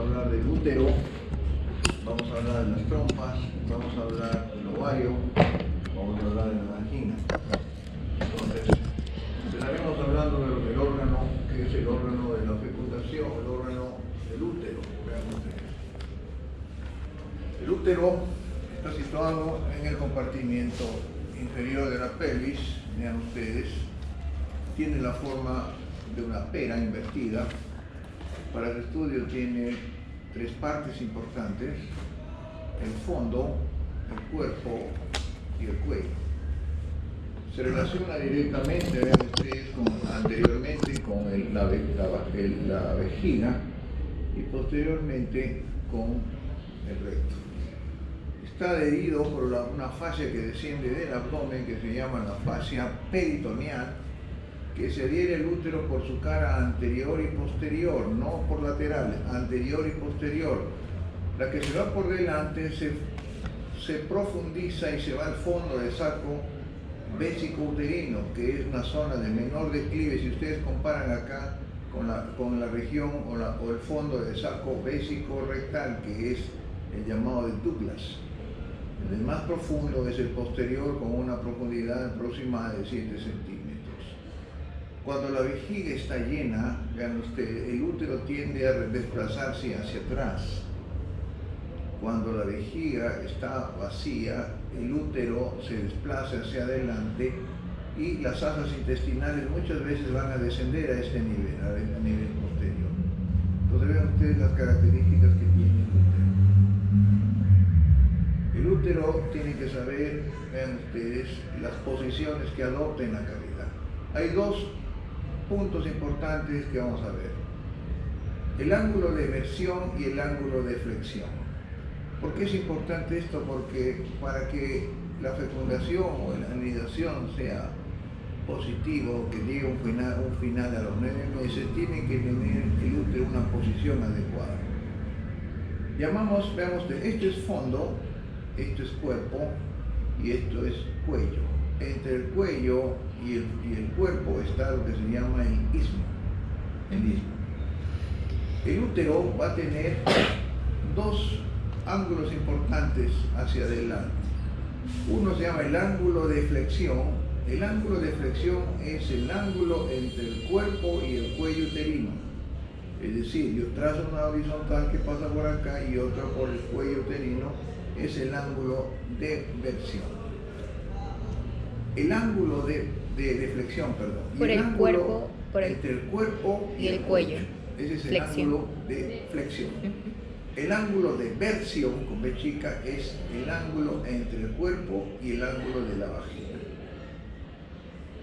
hablar del útero, vamos a hablar de las trompas, vamos a hablar del ovario, vamos a hablar de la vagina. Entonces, estaremos hablando del órgano que es el órgano de la fecundación, el órgano del útero. Vean ustedes. El útero está situado en el compartimiento inferior de la pelvis, vean ustedes, tiene la forma de una pera invertida. Para el estudio tiene tres partes importantes: el fondo, el cuerpo y el cuello. Se relaciona directamente, vean ustedes, anteriormente con la vejiga y posteriormente con el recto. Está adherido por una fascia que desciende del abdomen que se llama la fascia peritoneal, que se adhiere al útero por su cara anterior y posterior, no por laterales, anterior y posterior. La que se va por delante se profundiza y se va al fondo del saco vésico-uterino, que es una zona de menor declive. Si ustedes comparan acá con la región o el fondo del saco vésico-rectal, que es el llamado de Douglas. El más profundo es el posterior, con una profundidad aproximada de 7 centímetros. Cuando la vejiga está llena, vean ustedes, el útero tiende a desplazarse hacia atrás. Cuando la vejiga está vacía, el útero se desplaza hacia adelante y las asas intestinales muchas veces van a descender a este nivel, a nivel posterior. Entonces vean ustedes las características que tiene el útero. El útero tiene que saber, vean ustedes, las posiciones que adopta en la cavidad. Hay dos puntos importantes que vamos a ver: el ángulo de emersión y el ángulo de flexión. ¿Por qué es importante esto? Porque para que la fecundación o la anidación sea positivo, que llegue a un final a los 9 meses, tiene que tener el útero una posición adecuada. Veamos, esto es fondo, esto es cuerpo y esto es cuello. Entre el cuello y el cuerpo está lo que se llama el istmo. El útero va a tener dos ángulos importantes hacia adelante. Uno se llama el ángulo de flexión. El ángulo de flexión es el ángulo entre el cuerpo y el cuello uterino. Es decir, yo trazo una horizontal que pasa por acá y otra por el cuello uterino, es el ángulo de versión. El ángulo de flexión, perdón. Por el cuerpo, entre el cuerpo y el cuello. Ese es flexión. El ángulo de flexión. El ángulo de versión, con B chica, es el ángulo entre el cuerpo y el ángulo de la vagina.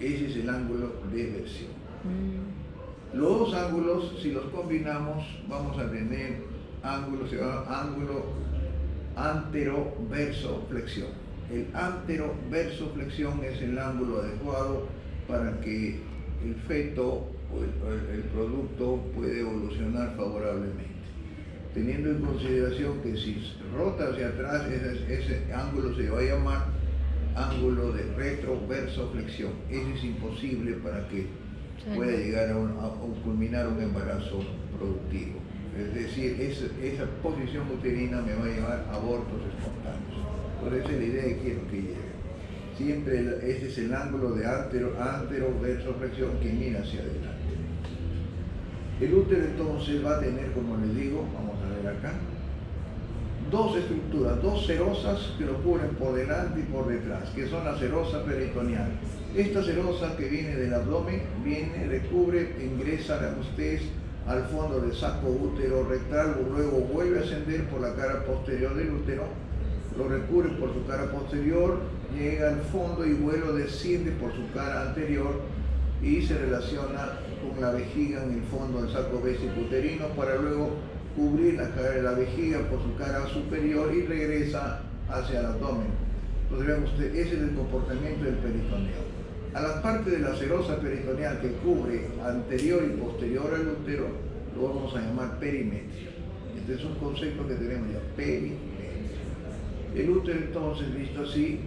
Ese es el ángulo de versión. Los dos ángulos, si los combinamos, vamos a tener ángulo, se llama ángulo antero-verso-flexión. El antero-verso-flexión es el ángulo adecuado para que el feto o el producto pueda evolucionar favorablemente, teniendo en consideración que si rota hacia atrás, ese ángulo se va a llamar ángulo de retro-verso-flexión. Ese es imposible para que pueda llegar a culminar un embarazo productivo. Es decir, esa posición uterina me va a llevar a abortos espontáneos. Por eso es la idea que quiero que llegue. Siempre ese es el ángulo de antero-verso-flexión que mira hacia adelante. El útero entonces va a tener, como les digo, vamos a ver acá, dos estructuras, dos serosas que lo cubren por delante y por detrás, que son la serosa peritoneal. Esta serosa que viene del abdomen, recubre, ingresa a ustedes al fondo del saco útero rectal, luego vuelve a ascender por la cara posterior del útero, lo recubre por su cara posterior, llega al fondo y vuelo desciende por su cara anterior y se relaciona con la vejiga en el fondo del saco vésico-uterino para luego cubrir la cara de la vejiga por su cara superior y regresa hacia el abdomen. Entonces vean ustedes, ese es el comportamiento del peritoneo. A la parte de la serosa peritoneal que cubre anterior y posterior al útero, lo vamos a llamar perimetrio. Este es un concepto que tenemos ya, perimetrio. El útero entonces, visto así,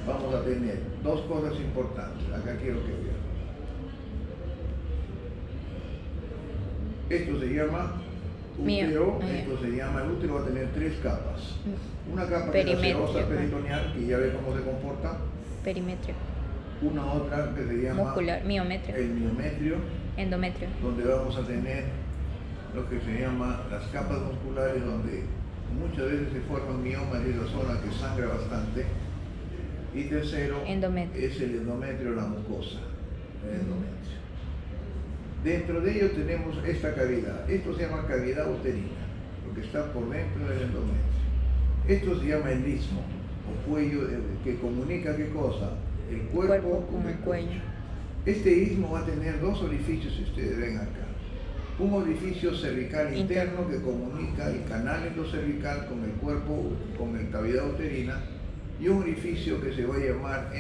vamos a tener dos cosas importantes. Acá quiero que vean. Esto se llama útero, esto se llama, el útero va a tener 3 capas. Una capa que es la serosa peritoneal, que ya ve cómo se comporta. Perimetrio. Una otra que se llama muscular, miometrio. El miometrio. Endometrio. Donde vamos a tener lo que se llama las capas musculares, donde muchas veces se forman miomas y es la zona que sangra bastante. Y tercero, endometrio. Es el endometrio, la mucosa. El endometrio. Dentro de ello tenemos esta cavidad. Esto se llama cavidad uterina, lo que está por dentro del endometrio. Esto se llama el istmo, o cuello, que comunica ¿qué cosa? El cuerpo con el cuello. Este istmo va a tener 2 orificios, si ustedes ven acá. Un orificio cervical interno que comunica el canal endocervical con el cuerpo, con la cavidad uterina, y un orificio que se va a llamar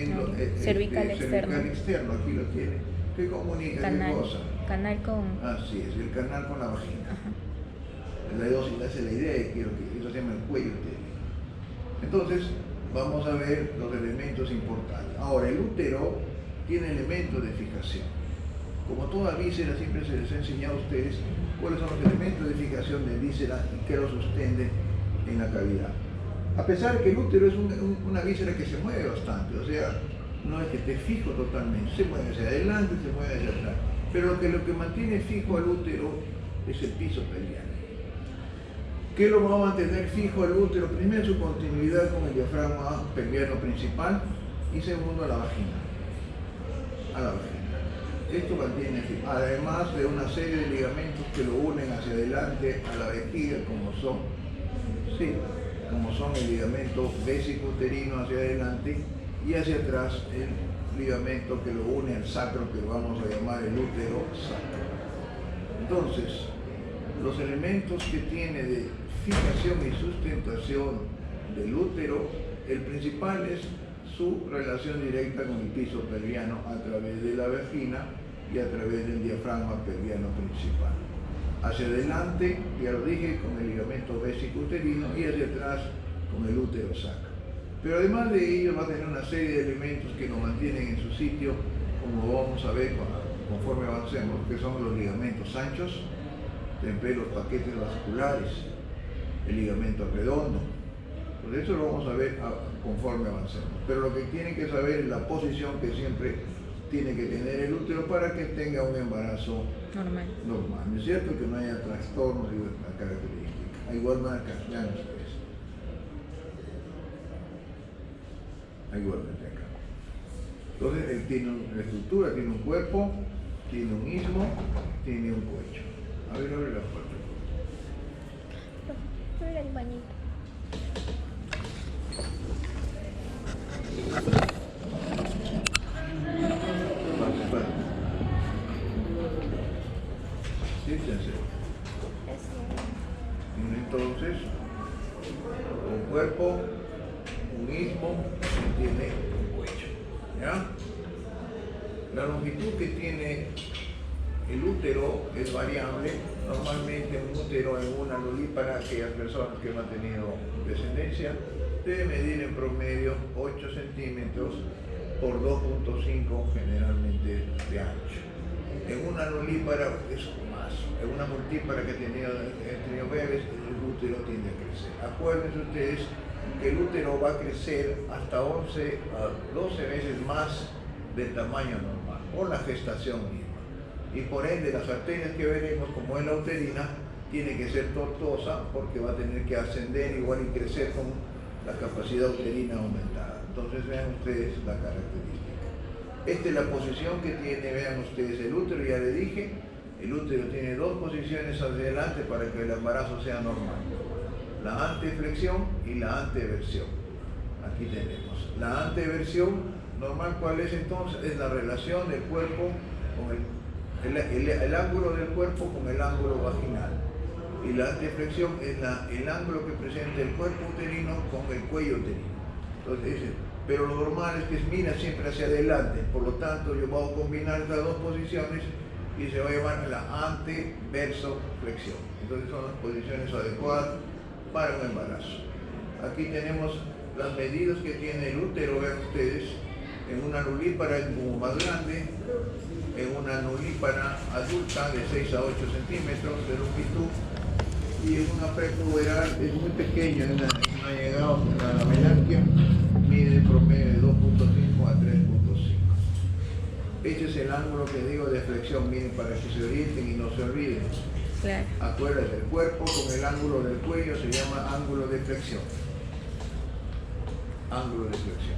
cervical externo. Aquí lo tiene, que comunica canal, ¿qué cosa? Canal con... Así es, el canal con la vagina. Esa es la idea de que eso se llama el cuello uterino. Entonces, vamos a ver los elementos importantes. Ahora, el útero tiene elementos de fijación. Como toda víscera, siempre se les ha enseñado a ustedes cuáles son los elementos de fijación de víscera y qué lo sostienen en la cavidad. A pesar de que el útero es una víscera que se mueve bastante, o sea, no es que esté fijo totalmente, se mueve hacia adelante, se mueve hacia atrás. Pero lo que mantiene fijo al útero es el piso pelviano. ¿Qué lo va a mantener fijo al útero? Primero, su continuidad con el diafragma pelviano principal, y segundo, a la vagina. Esto mantiene fijo, además de una serie de ligamentos que lo unen hacia adelante a la vejiga, como son el ligamento vésico-uterino hacia adelante, y hacia atrás el ligamento que lo une al sacro, que lo vamos a llamar el útero sacro. Entonces, los elementos que tiene de fijación y sustentación del útero, el principal es su relación directa con el piso pelviano a través de la vagina y a través del diafragma pelviano principal. Hacia adelante, ya lo dije, con el ligamento vésico-uterino, y hacia atrás con el útero sacro. Pero además de ello va a tener una serie de elementos que lo mantienen en su sitio, como vamos a ver conforme avancemos, que son los ligamentos anchos, los paquetes vasculares, el ligamento redondo. Por eso lo vamos a ver conforme avancemos. Pero lo que tienen que saber es la posición que siempre tiene que tener el útero para que tenga un embarazo normal. ¿No es cierto? Que no haya trastornos y una característica. Igual marca, ya no sé. Igualmente acá. Entonces, él tiene una estructura, tiene un cuerpo, tiene un istmo, tiene un cuello. A ver, abre la puerta. Abre el bañito. Siéntense. Entonces, un cuerpo, un istmo, y tiene un cuello. ¿Ya? La longitud que tiene el útero es variable. Normalmente un útero en una nulípara, aquellas personas que no han tenido descendencia, debe medir en promedio 8 centímetros por 2.5 generalmente de ancho. En una nulípara es más. En una multípara que ha tenido bebés, el útero tiende a crecer. Acuérdense ustedes que el útero va a crecer hasta 11 a 12 veces más del tamaño normal, por la gestación misma. Y por ende, las arterias que veremos, como es la uterina, tiene que ser tortuosa porque va a tener que ascender igual y crecer con la capacidad uterina aumentada. Entonces vean ustedes la característica. Esta es la posición que tiene, vean ustedes, el útero. Ya le dije, el útero tiene 2 posiciones hacia adelante para que el embarazo sea normal: la anteflexión y la anteversión. Aquí tenemos la anteversión normal. ¿Cuál es entonces? Es la relación del cuerpo con el ángulo del cuerpo con el ángulo vaginal. Y la anteflexión es el ángulo que presenta el cuerpo uterino con el cuello uterino. Entonces, pero lo normal es que mira siempre hacia adelante. Por lo tanto, yo voy a combinar estas 2 posiciones y se va a llamar la anteversoflexión. Entonces son las posiciones adecuadas para un embarazo. Aquí tenemos las medidas que tiene el útero, vean ustedes. En una nulípara es como más grande, en una nulípara adulta de 6 a 8 centímetros de longitud, y es una prepuberal, es muy pequeño, no ha llegado a la melanquia, mide en promedio de 2.5 a 3.5. Este es el ángulo que digo de flexión, miren, para que se orienten y no se olviden. Claro. Acuérdense, el cuerpo con el ángulo del cuello se llama ángulo de flexión. Ángulo de flexión.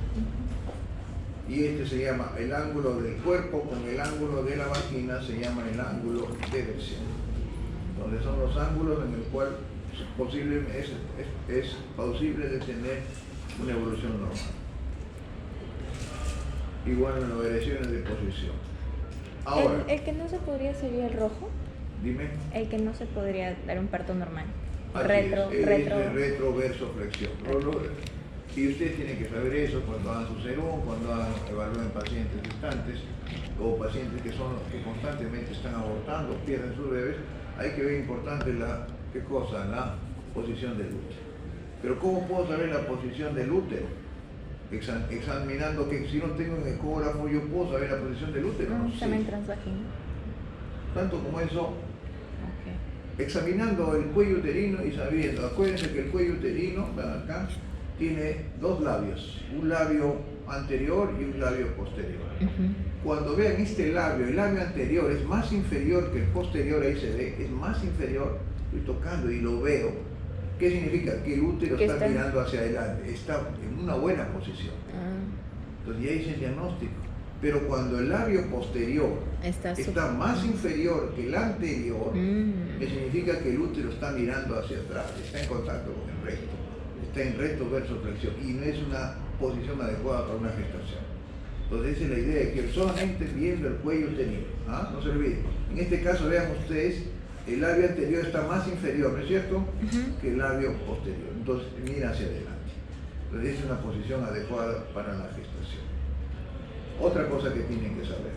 Y este se llama el ángulo del cuerpo con el ángulo de la vagina, se llama el ángulo de versión. Donde son los ángulos en el cual es posible de tener una evolución normal. Igual en las variaciones de posición. Ahora, El que no se podría sería el rojo. dime. El que no se podría dar un parto normal. Así Retro, es, retro. retro, verso, flexión. Y ustedes tienen que saber eso cuando hagan su serum, cuando evalúen pacientes gestantes o pacientes que constantemente están abortando, pierden sus bebés. Hay que ver importante la posición del útero. Pero ¿cómo puedo saber la posición del útero? Examinando que si no tengo un ecógrafo yo puedo saber la posición del útero. No sé. También transvagina. Tanto como eso, Okay. examinando el cuello uterino y sabiendo, acuérdense que el cuello uterino, ven acá, tiene dos labios, un labio anterior y un labio posterior. Cuando vean este labio, el labio anterior es más inferior que el posterior, ahí se ve, es más inferior, estoy tocando y lo veo. ¿Qué significa? Que el útero está mirando hacia adelante, está en una buena posición. Entonces ya hice el diagnóstico. Pero cuando el labio posterior está más inferior que el anterior, que significa que el útero está mirando hacia atrás, está en contacto con el recto, está en recto verso flexión y no es una posición adecuada para una gestación. Entonces esa es la idea de que solamente viendo el cuello uterino, no se olviden. En este caso vean ustedes, el labio anterior está más inferior, ¿no es cierto?, que el labio posterior. Entonces mira hacia adelante. Entonces esa es una posición adecuada para la gestación. Otra cosa que tienen que saber.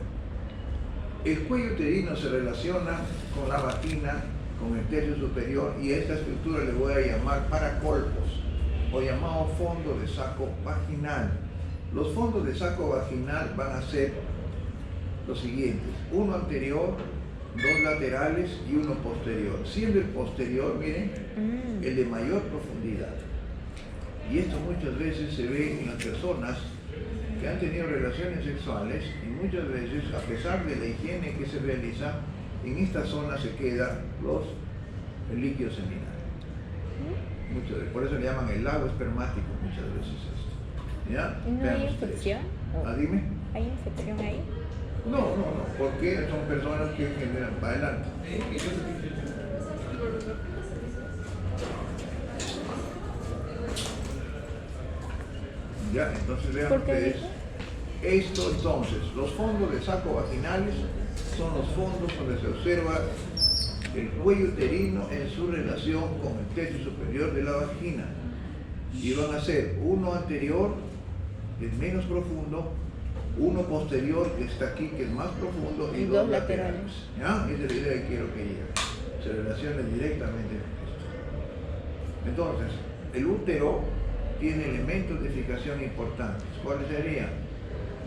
El cuello uterino se relaciona con la vagina, con el tercio superior, y a esta estructura le voy a llamar paracolpos, o llamado fondo de saco vaginal. Los fondos de saco vaginal van a ser los siguientes: uno anterior, dos laterales y uno posterior. Siendo el posterior, miren, el de mayor profundidad. Y esto muchas veces se ve en las personas que han tenido relaciones sexuales y muchas veces, a pesar de la higiene que se realiza, en esta zona se queda el líquido seminal. Por eso le llaman el lago espermático muchas veces esto. ¿Ya? ¿Y no hay infección? Dime. ¿Hay infección ahí? No, porque son personas que generan para adelante. Ya, entonces vean ustedes. Esto entonces, los fondos de saco vaginales son los fondos donde se observa el cuello uterino en su relación con el tercio superior de la vagina. Y van a ser uno anterior, que es menos profundo, uno posterior, que está aquí, que es más profundo, y dos laterales. ¿Ya? Esa es la idea que quiero que llegue. Se relacione directamente con esto. Entonces, el útero tiene elementos de fijación importantes. ¿Cuáles serían?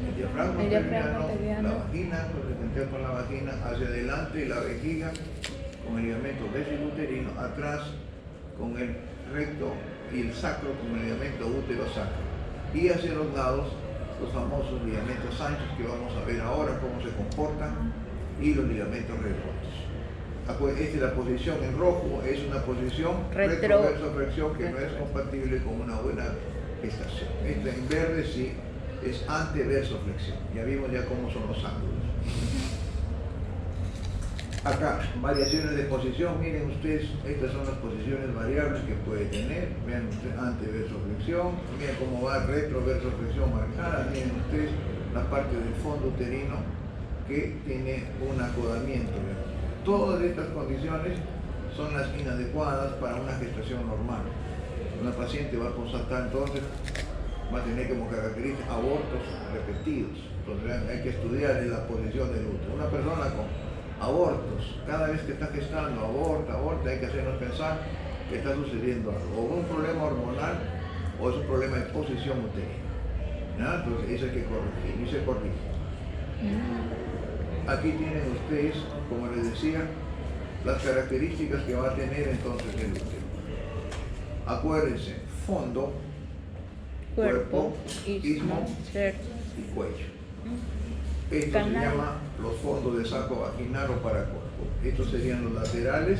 El diafragma pelviano, la vagina, retención con la vagina, hacia adelante la vejiga con el ligamento vesiluterino, atrás con el recto y el sacro con el ligamento útero-sacro. Y hacia los lados los famosos ligamentos anchos que vamos a ver ahora cómo se comportan y los ligamentos redondos. Esta es la posición en rojo, es una posición retroversoflexión que no es compatible con una buena gestación. Esta en verde sí es anteversoflexión. Ya vimos ya cómo son los ángulos. Acá, variaciones de posición, miren ustedes, estas son las posiciones variables que puede tener. Vean ustedes, anteversoflexión, miren cómo va retroversoflexión marcada, miren ustedes la parte del fondo uterino que tiene un acodamiento. Todas estas condiciones son las inadecuadas para una gestación normal. Una paciente va a constatar entonces, va a tener como característica abortos repetidos. Entonces hay que estudiar la posición del útero. Una persona con abortos, cada vez que está gestando, aborta, hay que hacernos pensar que está sucediendo algo. O un problema hormonal o es un problema de posición uterina. ¿Ya? Entonces eso hay que corregir y se corrige. Aquí tienen ustedes, como les decía, las características que va a tener entonces el útero. Acuérdense, fondo, cuerpo, istmo y cuello. Esto se llama los fondos de saco vaginal o paracuerpo. Estos serían los laterales.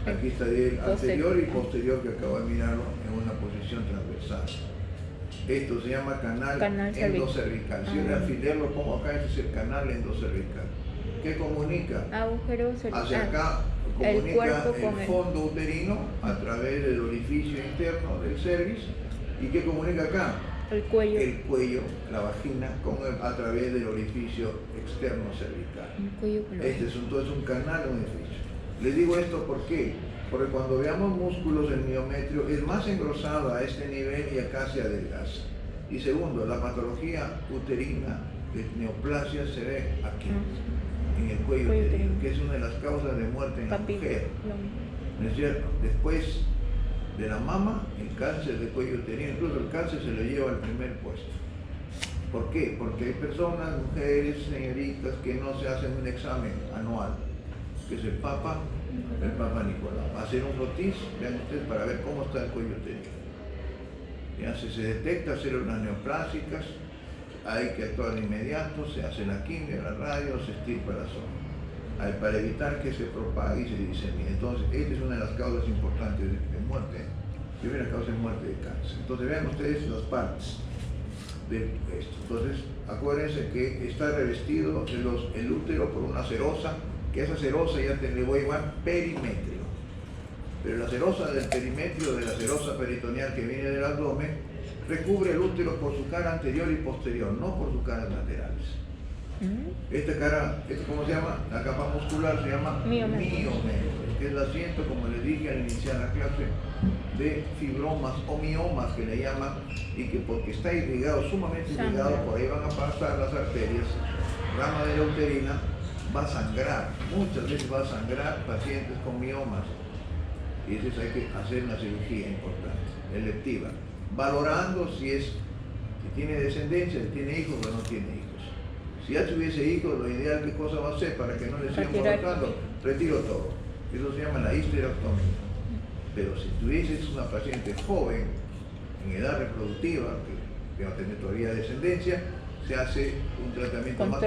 Aquí estaría el anterior y posterior que acabo de mirarlo en una posición transversal. Esto se llama canal endocervical. Si el alfiler lo pongo acá, este es el canal endocervical. ¿Qué comunica? Agujero cervical. Hacia acá comunica el fondo uterino a través del orificio interno del cervix. ¿Y qué comunica acá? El cuello. El cuello, la vagina, a través del orificio externo cervical. Este es entonces un canal, un orificio. Les digo esto ¿por qué? Porque cuando veamos músculos del miometrio es más engrosado a este nivel y acá se adelgaza. Y segundo, la patología uterina de neoplasia se ve aquí, en el cuello uterino, que es una de las causas de muerte en la mujer. ¿No es cierto? Después de la mama, el cáncer de cuello uterino, incluso el cáncer se lo lleva al primer puesto. ¿Por qué? Porque hay personas, mujeres, señoritas, que no se hacen un examen anual, que es el Papa Nicolau. Hacer un frotis, vean ustedes, para ver cómo está el cuello uterino. Ya, si se detecta células neoplásicas, hay que actuar de inmediato, se hace la quimio, la radio, se estirpa la zona, para evitar que se propague y se disemine. Entonces, esta es una de las causas importantes de muerte. Primera causa de muerte de cáncer. Entonces, vean ustedes las partes de esto. Entonces, acuérdense que está revestido el útero por una serosa, que esa serosa ya le voy a llamar perimetrio. Pero la serosa del perimetrio, de la serosa peritoneal que viene del abdomen, recubre el útero por su cara anterior y posterior, no por sus caras laterales. Esta cara, ¿cómo se llama? La capa muscular se llama miometrio, que es el asiento, como les dije al iniciar la clase, de fibromas o miomas que le llaman, y que porque está irrigado, sumamente irrigado, por ahí van a pasar las arterias, rama de la uterina, va a sangrar, muchas veces va a sangrar pacientes con miomas, y entonces hay que hacer una cirugía importante, electiva, valorando si tiene descendencia, si tiene hijos o no tiene hijos. Si ya tuviese hijos, lo ideal, ¿qué cosa va a hacer para que no le sigan molestando? Retiro todo. Eso se llama la histerectomía. Pero si tuvieses una paciente joven, en edad reproductiva, que no tiene todavía descendencia, se hace un tratamiento más